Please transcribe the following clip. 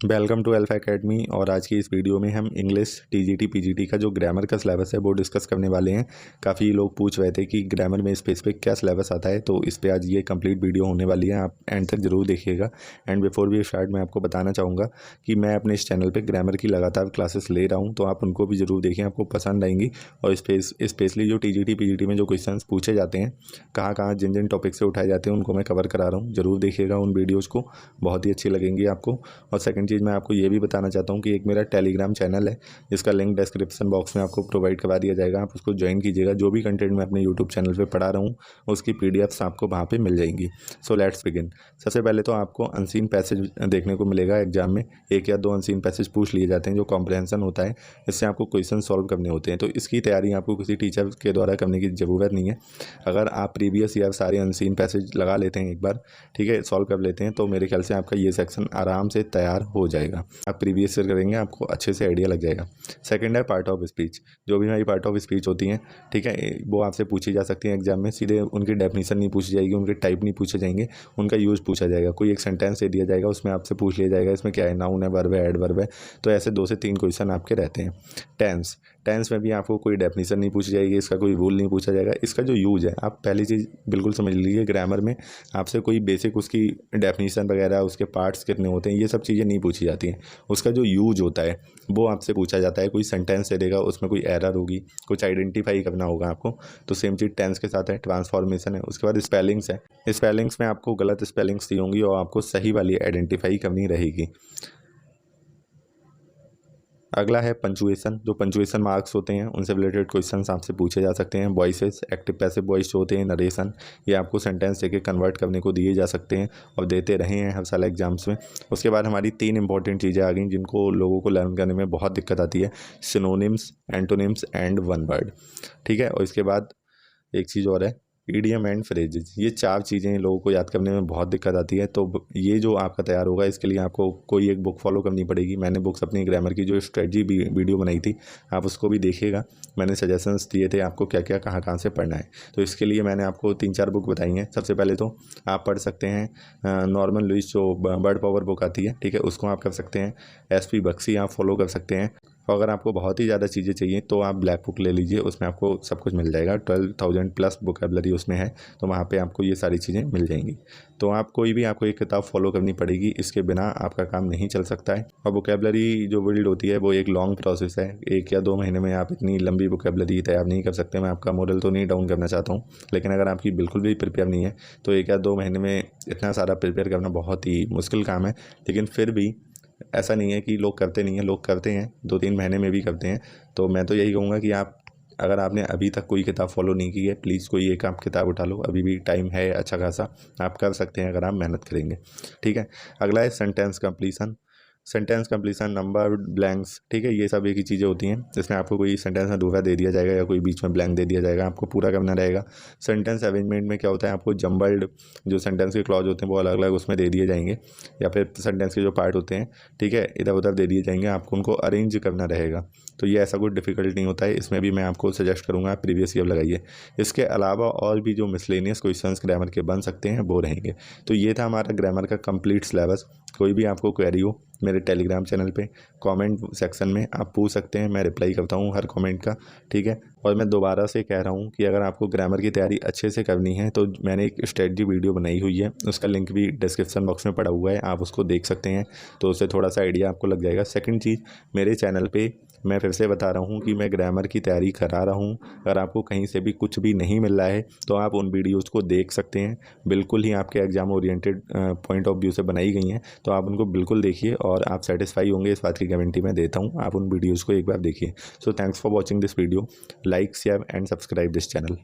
Welcome to alpha academy. और आज की इस वीडियो में हम इंग्लिश टीजीटी पीजीटी का जो ग्रामर का सिलेबस है वो डिस्कस करने वाले हैं। काफ़ी लोग पूछ रहे थे कि ग्रामर में स्पेसिफिक क्या सिलेबस आता है, तो इस पे आज ये कंप्लीट वीडियो होने वाली है। आप एंड तक जरूर देखिएगा। एंड बिफोर वी स्टार्ट मैं आपको बताना चाहूँगा कि मैं अपने इस चैनल पर ग्रामर की लगातार क्लासेस ले रहा हूँ, तो आप उनको भी जरूर देखें, आपको पसंद आएंगी। और स्पेशली जो टीजीटी पीजीटी में जो क्वेश्चन पूछे जाते हैं, कहाँ कहाँ जिन जिन टॉपिक से उठाए जाते हैं, उनको मैं कवर करा रहा हूँ। जरूर देखिएगा उन वीडियोज़ को, बहुत ही अच्छी लगेंगी आपको। और सेकंड चीज़ मैं आपको ये भी बताना चाहता हूँ कि एक मेरा टेलीग्राम चैनल है, जिसका लिंक डिस्क्रिप्शन बॉक्स में आपको प्रोवाइड करवा दिया जाएगा। आप उसको ज्वाइन कीजिएगा। जो भी कंटेंट मैं अपने यूट्यूब चैनल पे पढ़ा रहा हूँ उसकी पीडीएफ्स आपको वहाँ पे मिल जाएंगी। So let's begin. सबसे पहले तो आपको अनसीन पैसेज देखने को मिलेगा एग्जाम में। एक या दो अनसीन पैसेज पूछ लिए जाते हैं जो कॉम्प्रहेंशन होता है, इससे आपको क्वेश्चन सॉल्व करने होते हैं। तो इसकी तैयारी आपको किसी टीचर के द्वारा करने की ज़रूरत नहीं है। अगर आप प्रीवियस ईयर सारे अनसीन पैसेज लगा लेते हैं एक बार, ठीक है, सॉल्व कर लेते हैं, तो मेरे ख्याल से आपका ये सेक्शन आराम से तैयार हो जाएगा। आप प्रीवियस ईयर करेंगे, आपको अच्छे से आइडिया लग जाएगा। सेकंड है पार्ट ऑफ स्पीच। जो भी हमारी पार्ट ऑफ स्पीच होती हैं, ठीक है, वो आपसे पूछी जा सकती है एग्जाम में। सीधे उनकी डेफिनेशन नहीं पूछी जाएगी, उनके टाइप नहीं पूछे जाएंगे, उनका यूज़ पूछा जाएगा। कोई एक सेंटेंस दे दिया जाएगा, उसमें आपसे पूछ लिया जाएगा इसमें क्या है, नाउन है, वर्ब है, एडवर्ब है। तो ऐसे 2 से 3 क्वेश्चन आपके रहते हैं। टेंस में भी आपको कोई डेफिनेशन नहीं पूछी जाएगी, इसका कोई रूल नहीं पूछा जाएगा। इसका जो यूज़ है, आप पहली चीज़ बिल्कुल समझ लीजिए, ग्रामर में आपसे कोई बेसिक उसकी डेफिनेशन वगैरह, उसके पार्ट्स कितने होते हैं, ये सब चीज़ें नहीं पूछी जाती हैं। उसका जो यूज होता है वो आपसे पूछा जाता है। कोई सेंटेंस दे देगा, उसमें कोई एरर होगी, कुछ आइडेंटिफाई करना होगा आपको। तो सेम चीज़ टेंस के साथ है। ट्रांसफॉर्मेशन है, उसके बाद स्पेलिंग्स है। स्पेलिंग्स में आपको गलत स्पेलिंग्स दी होंगी और आपको सही वाली आइडेंटिफाई करनी रहेगी। अगला है पंचुएशन। जो पंचुएशन मार्क्स होते हैं उनसे रिलेटेड क्वेश्चंस आपसे पूछे जा सकते हैं। वॉइसेस, एक्टिव पैसिव वॉइस जो होते हैं, नरेशन, ये आपको सेंटेंस देके कन्वर्ट करने को दिए जा सकते हैं और देते रहे हैं हर साल एग्जाम्स में। उसके बाद हमारी 3 इंपॉर्टेंट चीज़ें आ गई जिनको लोगों को लर्न करने में बहुत दिक्कत आती है। Synonyms, antonyms and one word, ठीक है। और इसके बाद एक चीज़ और है, ईडियम एंड फ्रेजेस। ये 4 चीज़ें लोगों को याद करने में बहुत दिक्कत आती है। तो ये जो आपका तैयार होगा, इसके लिए आपको कोई एक बुक फॉलो करनी पड़ेगी। मैंने बुक्स अपनी ग्रामर की जो स्ट्रेटजी वीडियो बनाई थी, आप उसको भी देखिएगा। मैंने सजेशंस दिए थे आपको क्या क्या कहाँ कहाँ से पढ़ना है। तो इसके लिए मैंने आपको 3-4 बुक बताई हैं। सबसे पहले तो आप पढ़ सकते हैं नॉर्मन लुइस, जो वर्ड पावर बुक आती है, ठीक है, उसको आप कर सकते हैं। SP बख्शी आप फॉलो कर सकते हैं। और अगर आपको बहुत ही ज़्यादा चीज़ें चाहिए तो आप ब्लैक बुक ले लीजिए, उसमें आपको सब कुछ मिल जाएगा। 12,000 प्लस वोकैबुलरी उसमें है, तो वहाँ पे आपको ये सारी चीज़ें मिल जाएंगी। तो आप कोई भी आपको एक किताब फॉलो करनी पड़ेगी, इसके बिना आपका काम नहीं चल सकता है। और वोकैबुलरी जो बिल्ड होती है वो एक लॉन्ग प्रोसेस है। 1 या 2 महीने में आप इतनी लंबी वोकैबुलरी तैयार नहीं कर सकते। मैं आपका मॉडल तो नहीं डाउन करना चाहता हूँ, लेकिन अगर आपकी बिल्कुल भी प्रिपेयर नहीं है तो 1 या 2 महीने में इतना सारा प्रिपेयर करना बहुत ही मुश्किल काम है। लेकिन फिर भी ऐसा नहीं है कि लोग करते नहीं हैं, लोग करते हैं, 2-3 महीने में भी करते हैं। तो मैं तो यही कहूँगा कि आप, अगर आपने अभी तक कोई किताब फॉलो नहीं की है, प्लीज़ कोई एक आप किताब उठा लो। अभी भी टाइम है अच्छा खासा, आप कर सकते हैं अगर आप मेहनत करेंगे, ठीक है। अगला है sentence completion. Sentence completion, number blanks, ठीक है, ये सब एक ही चीज़ें होती हैं। इसमें आपको कोई सेंटेंस अधूरा दे दिया जाएगा या कोई बीच में ब्लैंक दे दिया जाएगा, आपको पूरा करना रहेगा। सेंटेंस अरेंजमेंट में क्या होता है, आपको जम्बल्ड जो सेंटेंस के क्लॉज होते हैं वो अलग अलग उसमें दे दिए जाएंगे, या फिर सेंटेंस के जो पार्ट होते हैं, ठीक है, इधर उधर दे दिए जाएंगे, आपको उनको अरेंज करना रहेगा। तो ये ऐसा कोई डिफ़िकल्ट नहीं होता है। इसमें भी मैं आपको सजेस्ट करूँगा आप प्रीवियस ईयर लगाइए। इसके अलावा और भी जो मिसलेनियस क्वेश्चंस ग्रामर के बन सकते हैं वो रहेंगे। तो ये था हमारा ग्रामर का कंप्लीट सिलेबस। कोई भी आपको क्वेरी हो, मेरे टेलीग्राम चैनल पे कमेंट सेक्शन में आप पूछ सकते हैं, मैं रिप्लाई करता हूँ हर कमेंट का, ठीक है। और मैं दोबारा से कह रहा हूँ कि अगर आपको ग्रामर की तैयारी अच्छे से करनी है तो मैंने एक स्ट्रेटजी वीडियो बनाई हुई है, उसका लिंक भी डिस्क्रिप्शन बॉक्स में पड़ा हुआ है, आप उसको देख सकते हैं। तो उससे थोड़ा सा आइडिया आपको लग जाएगा। सेकंड चीज़, मेरे चैनल पे मैं फिर से बता रहा हूँ कि मैं ग्रामर की तैयारी करा रहा हूँ। अगर आपको कहीं से भी कुछ भी नहीं मिल रहा है तो आप उन वीडियोज़ को देख सकते हैं। बिल्कुल ही आपके exam oriented point of view से बनाई गई हैं, तो आप उनको बिल्कुल देखिए और आप सेटिस्फाई होंगे, इस बात की गारंटी मैं देता हूँ। आप उन वीडियोज़ को एक बार देखिए। So thanks for watching this video. Like, share and subscribe this channel.